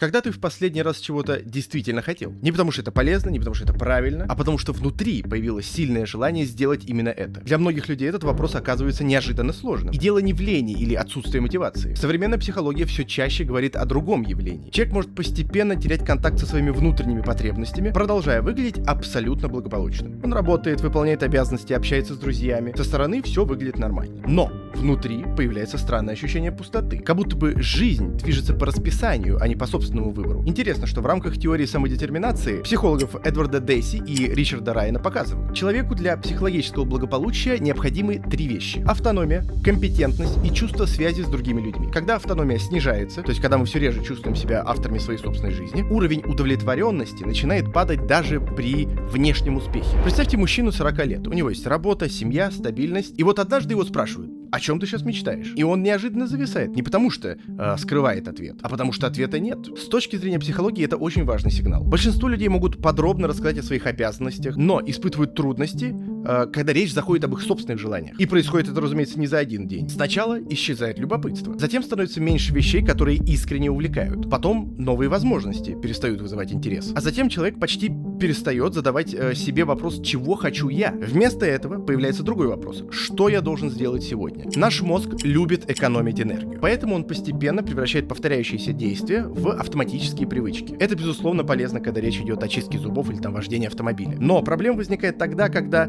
Когда ты в последний раз чего-то действительно хотел? Не потому что это полезно, не потому что это правильно, а потому что внутри появилось сильное желание сделать именно это. Для многих людей этот вопрос оказывается неожиданно сложным. И дело не в лени или отсутствии мотивации. Современная психология все чаще говорит о другом явлении. Человек может постепенно терять контакт со своими внутренними потребностями, продолжая выглядеть абсолютно благополучным. Он работает, выполняет обязанности, общается с друзьями. Со стороны все выглядит нормально. Но внутри появляется странное ощущение пустоты. Как будто бы жизнь движется по расписанию, а не по собственному выбору. Интересно, что в рамках теории самодетерминации психологов Эдварда Дейси и Ричарда Райана показывают: человеку для психологического благополучия необходимы три вещи: автономия, компетентность и чувство связи с другими людьми. Когда автономия снижается, то есть когда мы все реже чувствуем себя авторами своей собственной жизни, уровень удовлетворенности начинает падать даже при внешнем успехе. Представьте мужчину 40 лет, у него есть работа, семья, стабильность, и вот однажды его спрашивают: о чем ты сейчас мечтаешь? И он неожиданно зависает. Не потому что скрывает ответ, а потому что ответа нет. С точки зрения психологии это очень важный сигнал. Большинство людей могут подробно рассказать о своих обязанностях, но испытывают трудности, когда речь заходит об их собственных желаниях. И происходит это, разумеется, не за один день. Сначала исчезает любопытство. Затем становится меньше вещей, которые искренне увлекают. Потом новые возможности перестают вызывать интерес. А затем человек почти перестает задавать себе вопрос: чего хочу я? Вместо этого появляется другой вопрос: что я должен сделать сегодня? Наш мозг любит экономить энергию, поэтому он постепенно превращает повторяющиеся действия в автоматические привычки. Это, безусловно, полезно, когда речь идет о чистке зубов или вождении автомобиля. Но проблема возникает тогда, когда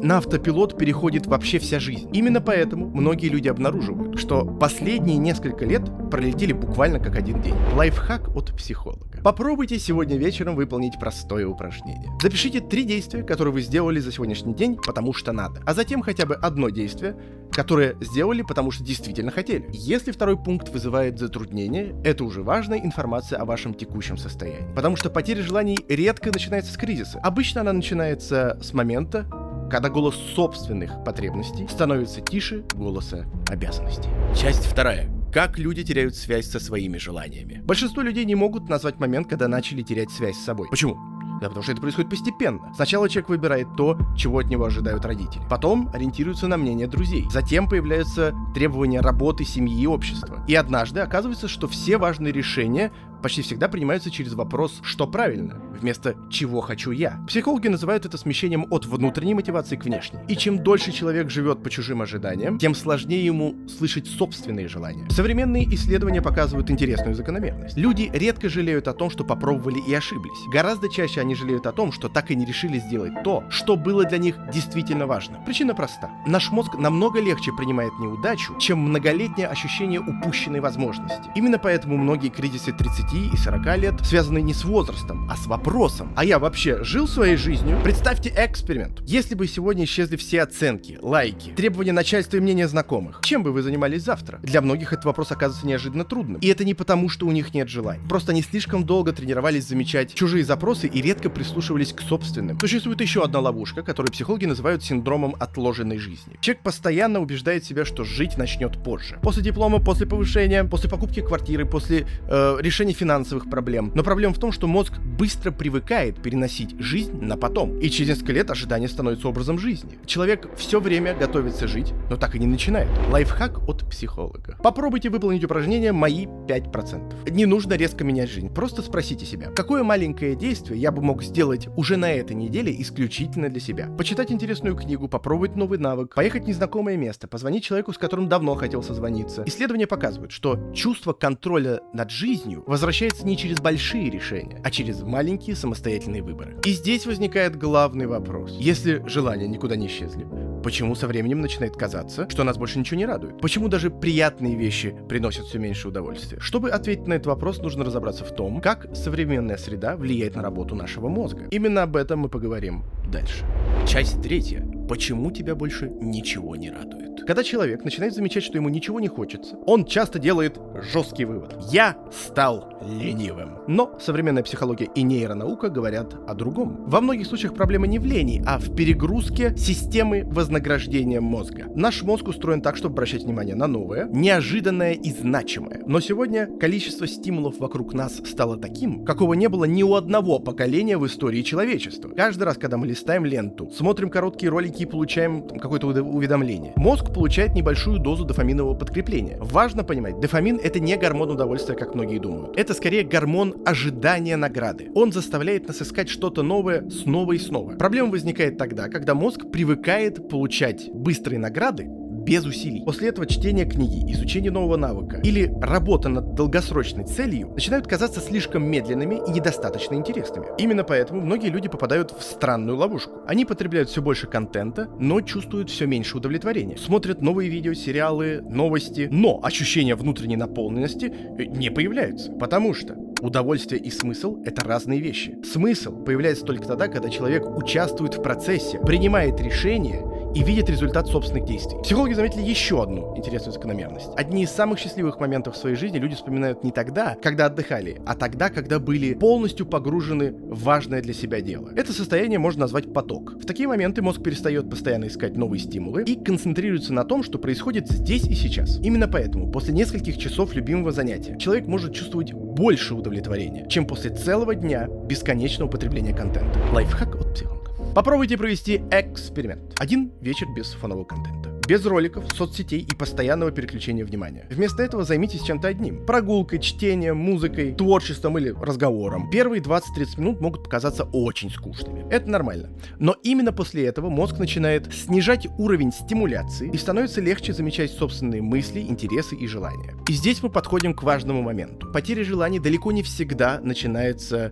на автопилот переходит вообще вся жизнь. Именно поэтому многие люди обнаруживают, что последние несколько лет пролетели буквально как один день. Лайфхак от психолога. Попробуйте сегодня вечером выполнить простое упражнение. Запишите 3 действия, которые вы сделали за сегодняшний день, потому что надо. А затем хотя бы одно действие, которое сделали, потому что действительно хотели. Если второй пункт вызывает затруднение, это уже важная информация о вашем текущем состоянии. Потому что потеря желаний редко начинается с кризиса. Обычно она начинается с момента, когда голос собственных потребностей становится тише голоса обязанностей. Часть 2. Как люди теряют связь со своими желаниями. Большинство людей не могут назвать момент, когда начали терять связь с собой. Почему? Да потому что это происходит постепенно. Сначала человек выбирает то, чего от него ожидают родители. Потом ориентируется на мнение друзей. Затем появляются требования работы, семьи и общества. И однажды оказывается, что все важные решения почти всегда принимаются через вопрос «что правильно?» вместо «чего хочу я?». Психологи называют это смещением от внутренней мотивации к внешней. И чем дольше человек живет по чужим ожиданиям, тем сложнее ему слышать собственные желания. Современные исследования показывают интересную закономерность. Люди редко жалеют о том, что попробовали и ошиблись. Гораздо чаще они жалеют о том, что так и не решили сделать то, что было для них действительно важно. Причина проста. Наш мозг намного легче принимает неудачу, чем многолетнее ощущение упущенной возможности. Именно поэтому многие кризисы 30 и 40 лет связаны не с возрастом, а с вопросом: а я вообще жил своей жизнью? Представьте эксперимент. Если бы сегодня исчезли все оценки, лайки, требования начальства и мнения знакомых, чем бы вы занимались завтра? Для многих этот вопрос оказывается неожиданно трудным. И это не потому, что у них нет желаний. Просто они слишком долго тренировались замечать чужие запросы и редко прислушивались к собственным. Существует еще одна ловушка, которую психологи называют синдромом отложенной жизни. Человек постоянно убеждает себя, что жить начнет позже. После диплома, после повышения, после покупки квартиры, после решения финансовых проблем. Но проблема в том, что мозг быстро привыкает переносить жизнь на потом. И через несколько лет ожидание становится образом жизни. Человек все время готовится жить, но так и не начинает. Лайфхак от психолога. Попробуйте выполнить упражнение «Мои 5%». Не нужно резко менять жизнь. Просто спросите себя: какое маленькое действие я бы мог сделать уже на этой неделе исключительно для себя? Почитать интересную книгу, попробовать новый навык, поехать в незнакомое место, позвонить человеку, с которым давно хотел созвониться. Исследования показывают, что чувство контроля над жизнью возвращается не через большие решения, а через маленькие самостоятельные выборы. И здесь возникает главный вопрос. Если желания никуда не исчезли, почему со временем начинает казаться, что нас больше ничего не радует? Почему даже приятные вещи приносят все меньше удовольствия? Чтобы ответить на этот вопрос, нужно разобраться в том, как современная среда влияет на работу нашего мозга. Именно об этом мы поговорим дальше. Часть 3. Почему тебя больше ничего не радует? Когда человек начинает замечать, что ему ничего не хочется, он часто делает жесткий вывод: я стал ленивым. Но современная психология и нейронаука говорят о другом. Во многих случаях проблема не в лени, а в перегрузке системы вознаграждения мозга. Наш мозг устроен так, чтобы обращать внимание на новое, неожиданное и значимое. Но сегодня количество стимулов вокруг нас стало таким, какого не было ни у одного поколения в истории человечества. Каждый раз, когда мы листаем ленту, смотрим короткие ролики и получаем какое-то уведомление, мозг получает небольшую дозу дофаминового подкрепления. Важно понимать, дофамин — это не гормон удовольствия, как многие думают. Это скорее гормон ожидания награды. Он заставляет нас искать что-то новое снова и снова. Проблема возникает тогда, когда мозг привыкает получать быстрые награды без усилий. После этого чтение книги, изучение нового навыка или работа над долгосрочной целью начинают казаться слишком медленными и недостаточно интересными. Именно поэтому многие люди попадают в странную ловушку. Они потребляют все больше контента, но чувствуют все меньше удовлетворения. Смотрят новые видео, сериалы, новости, но ощущение внутренней наполненности не появляется, потому что удовольствие и смысл — это разные вещи. Смысл появляется только тогда, когда человек участвует в процессе, принимает решения и видит результат собственных действий. Психологи заметили еще одну интересную закономерность. Одни из самых счастливых моментов в своей жизни люди вспоминают не тогда, когда отдыхали, а тогда, когда были полностью погружены в важное для себя дело. Это состояние можно назвать поток. В такие моменты мозг перестает постоянно искать новые стимулы и концентрируется на том, что происходит здесь и сейчас. Именно поэтому после нескольких часов любимого занятия человек может чувствовать больше удовлетворения, чем после целого дня бесконечного потребления контента. Лайфхак от психолога. Попробуйте провести эксперимент. Один вечер без фонового контента. Без роликов, соцсетей и постоянного переключения внимания. Вместо этого займитесь чем-то одним. Прогулкой, чтением, музыкой, творчеством или разговором. Первые 20-30 минут могут показаться очень скучными. Это нормально. Но именно после этого мозг начинает снижать уровень стимуляции и становится легче замечать собственные мысли, интересы и желания. И здесь мы подходим к важному моменту. Потеря желаний далеко не всегда начинается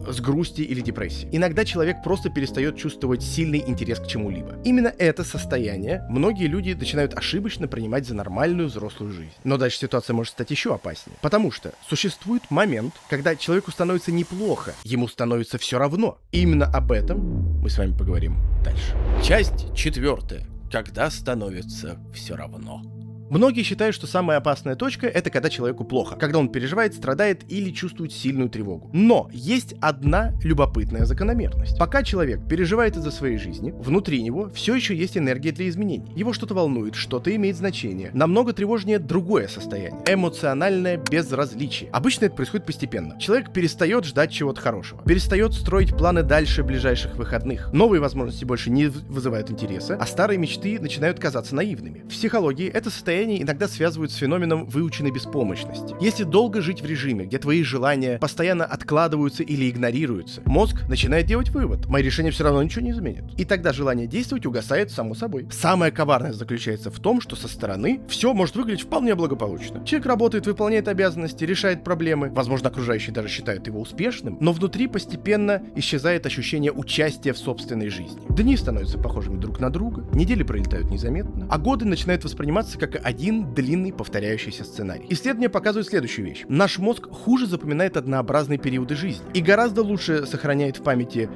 с грусти или депрессии. Иногда человек просто перестает чувствовать сильный интерес к чему-либо. Именно это состояние многие люди начинают ошибочно принимать за нормальную взрослую жизнь. Но дальше ситуация может стать еще опаснее. Потому что существует момент, когда человеку становится неплохо, ему становится все равно. И именно об этом мы с вами поговорим дальше. Часть 4. Когда становится все равно. Многие считают, что самая опасная точка — это когда человеку плохо, когда он переживает, страдает или чувствует сильную тревогу. Но есть одна любопытная закономерность. Пока человек переживает из-за своей жизни, внутри него все еще есть энергия для изменений. Его что-то волнует, что-то имеет значение. Намного тревожнее другое состояние — эмоциональное безразличие. Обычно это происходит постепенно. Человек перестает ждать чего-то хорошего, перестает строить планы дальше ближайших выходных. Новые возможности больше не вызывают интереса, а старые мечты начинают казаться наивными. В психологии это состояние иногда связывают с феноменом выученной беспомощности. Если долго жить в режиме, где твои желания постоянно откладываются или игнорируются, мозг начинает делать вывод: мои решения все равно ничего не изменят. И тогда желание действовать угасает само собой. Самое коварное заключается в том, что со стороны все может выглядеть вполне благополучно. Человек работает, выполняет обязанности, решает проблемы. Возможно, окружающие даже считают его успешным, но внутри постепенно исчезает ощущение участия в собственной жизни. Дни становятся похожими друг на друга, недели пролетают незаметно, а годы начинают восприниматься как один длинный повторяющийся сценарий. Исследования показывают следующую вещь. Наш мозг хуже запоминает однообразные периоды жизни и гораздо лучше сохраняет в памяти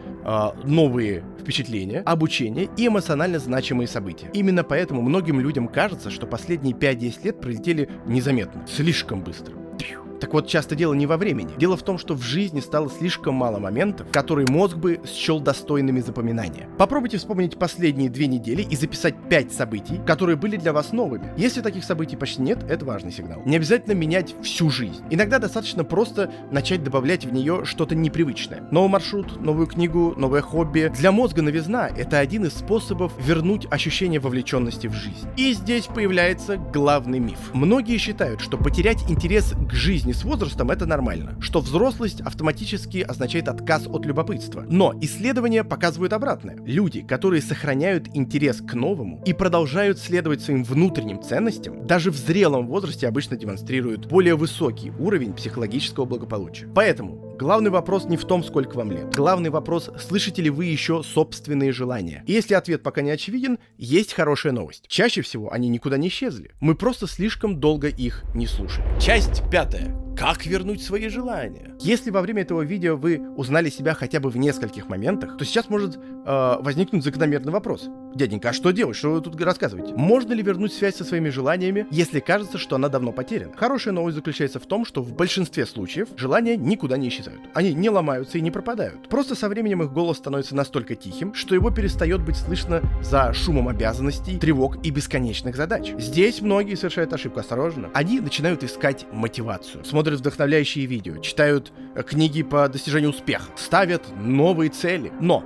новые впечатления, обучение и эмоционально значимые события. Именно поэтому многим людям кажется, что последние 5-10 лет пролетели незаметно, слишком быстро. Так вот, часто дело не во времени. Дело в том, что в жизни стало слишком мало моментов, которые мозг бы счел достойными запоминания. Попробуйте вспомнить последние 2 недели и записать 5 событий, которые были для вас новыми. Если таких событий почти нет, это важный сигнал. Не обязательно менять всю жизнь. Иногда достаточно просто начать добавлять в нее что-то непривычное. Новый маршрут, новую книгу, новое хобби. Для мозга новизна — это один из способов вернуть ощущение вовлеченности в жизнь. И здесь появляется главный миф. Многие считают, что потерять интерес к жизни с возрастом — это нормально, что взрослость автоматически означает отказ от любопытства. Но исследования показывают обратное. Люди, которые сохраняют интерес к новому и продолжают следовать своим внутренним ценностям, даже в зрелом возрасте обычно демонстрируют более высокий уровень психологического благополучия. Поэтому главный вопрос не в том, сколько вам лет. Главный вопрос — слышите ли вы еще собственные желания? И если ответ пока не очевиден, есть хорошая новость. Чаще всего они никуда не исчезли. Мы просто слишком долго их не слушали. Часть 5. Как вернуть свои желания? Если во время этого видео вы узнали себя хотя бы в нескольких моментах, то сейчас может возникнуть закономерный вопрос. Дяденька, а что делать? Что вы тут рассказываете? Можно ли вернуть связь со своими желаниями, если кажется, что она давно потеряна? Хорошая новость заключается в том, что в большинстве случаев желания никуда не исчезают. Они не ломаются и не пропадают. Просто со временем их голос становится настолько тихим, что его перестает быть слышно за шумом обязанностей, тревог и бесконечных задач. Здесь многие совершают ошибку. Осторожно. Они начинают искать мотивацию. Смотрят вдохновляющие видео, читают книги по достижению успеха, ставят новые цели. Но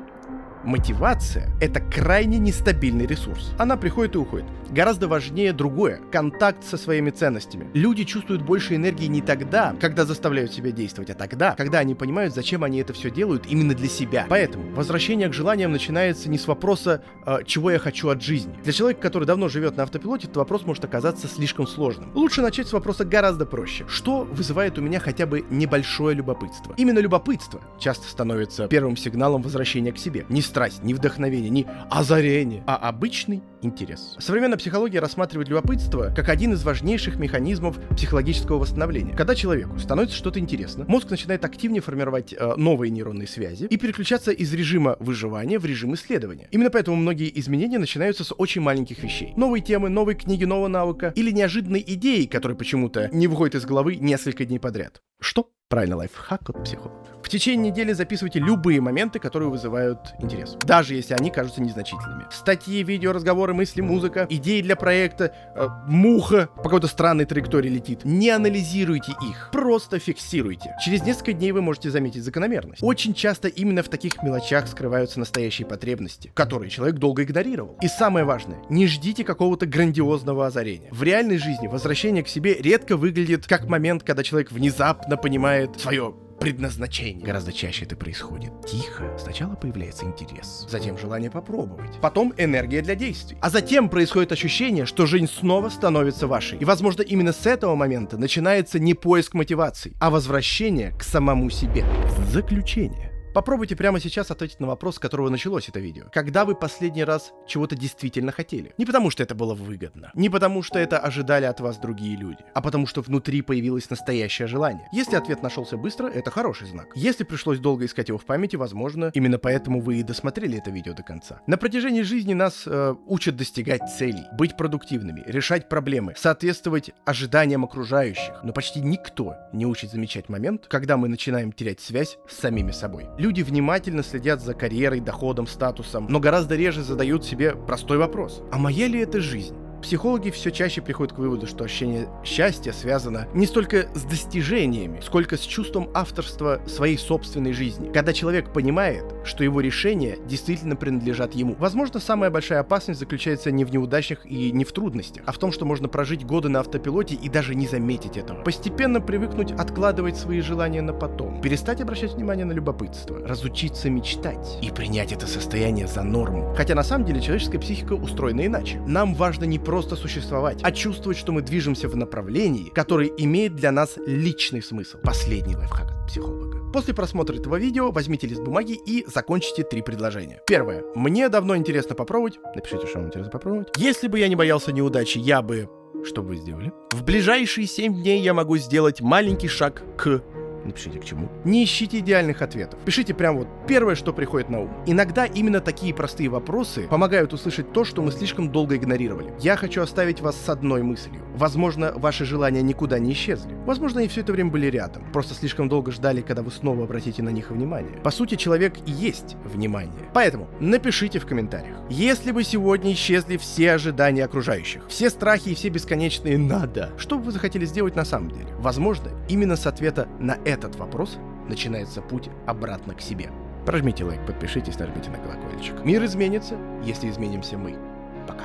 мотивация — это крайне нестабильный ресурс. Она приходит и уходит. Гораздо важнее другое — контакт со своими ценностями. Люди чувствуют больше энергии не тогда, когда заставляют себя действовать, а тогда, когда они понимают, зачем они это все делают именно для себя. Поэтому возвращение к желаниям начинается не с вопроса «чего я хочу от жизни?». Для человека, который давно живет на автопилоте, этот вопрос может оказаться слишком сложным. Лучше начать с вопроса гораздо проще. Что вызывает у меня хотя бы небольшое любопытство? Именно любопытство часто становится первым сигналом возвращения к себе. Не страсть, не вдохновение, не озарение, а обычный интерес. Современная психология рассматривает любопытство как один из важнейших механизмов психологического восстановления. Когда человеку становится что-то интересно, мозг начинает активнее формировать новые нейронные связи и переключаться из режима выживания в режим исследования. Именно поэтому многие изменения начинаются с очень маленьких вещей. Новые темы, новые книги, нового навыка или неожиданной идеи, которые почему-то не выходят из головы несколько дней подряд. Что? Правильно, лайфхак от психолога. В течение недели записывайте любые моменты, которые вызывают интерес, даже если они кажутся незначительными. Статьи, видео, разговоры, мысли, музыка, идеи для проекта, муха по какой-то странной траектории летит. Не анализируйте их, просто фиксируйте. Через несколько дней вы можете заметить закономерность. Очень часто именно в таких мелочах скрываются настоящие потребности, которые человек долго игнорировал. И самое важное, не ждите какого-то грандиозного озарения. В реальной жизни возвращение к себе редко выглядит как момент, когда человек внезапно понимает свое предназначение. Гораздо чаще это происходит тихо. Сначала появляется интерес, затем желание попробовать, потом энергия для действий. А затем происходит ощущение, что жизнь снова становится вашей. И, возможно, именно с этого момента начинается не поиск мотивации, а возвращение к самому себе. Заключение. Попробуйте прямо сейчас ответить на вопрос, с которого началось это видео. Когда вы последний раз чего-то действительно хотели? Не потому, что это было выгодно, не потому, что это ожидали от вас другие люди, а потому, что внутри появилось настоящее желание. Если ответ нашелся быстро, это хороший знак. Если пришлось долго искать его в памяти, возможно, именно поэтому вы и досмотрели это видео до конца. На протяжении жизни нас учат достигать целей, быть продуктивными, решать проблемы, соответствовать ожиданиям окружающих. Но почти никто не учит замечать момент, когда мы начинаем терять связь с самими собой. Люди внимательно следят за карьерой, доходом, статусом, но гораздо реже задают себе простой вопрос: а моя ли это жизнь? Психологи все чаще приходят к выводу, что ощущение счастья связано не столько с достижениями, сколько с чувством авторства своей собственной жизни. Когда человек понимает, что его решения действительно принадлежат ему. Возможно, самая большая опасность заключается не в неудачах и не в трудностях, а в том, что можно прожить годы на автопилоте и даже не заметить этого. Постепенно привыкнуть откладывать свои желания на потом, перестать обращать внимание на любопытство, разучиться мечтать и принять это состояние за норму. Хотя на самом деле человеческая психика устроена иначе. Нам важно не просто существовать, а чувствовать, что мы движемся в направлении, которое имеет для нас личный смысл. Последний лайфхак от психолога. После просмотра этого видео возьмите лист бумаги и закончите 3 предложения. Первое. Мне давно интересно попробовать. Напишите, что вам интересно попробовать. Если бы я не боялся неудачи, я бы... Что бы вы сделали? В ближайшие 7 дней я могу сделать маленький шаг к... Напишите к чему. Не ищите идеальных ответов. Пишите прям вот первое, что приходит на ум. Иногда именно такие простые вопросы помогают услышать то, что мы слишком долго игнорировали. Я хочу оставить вас с одной мыслью. Возможно, ваши желания никуда не исчезли. Возможно, они все это время были рядом. Просто слишком долго ждали, когда вы снова обратите на них внимание. По сути, человек и есть внимание. Поэтому напишите в комментариях. Если бы сегодня исчезли все ожидания окружающих, все страхи и все бесконечные «надо», что бы вы захотели сделать на самом деле? Возможно, именно с ответа на этот вопрос начинается путь обратно к себе. Прожмите лайк, подпишитесь, нажмите на колокольчик. Мир изменится, если изменимся мы. Пока.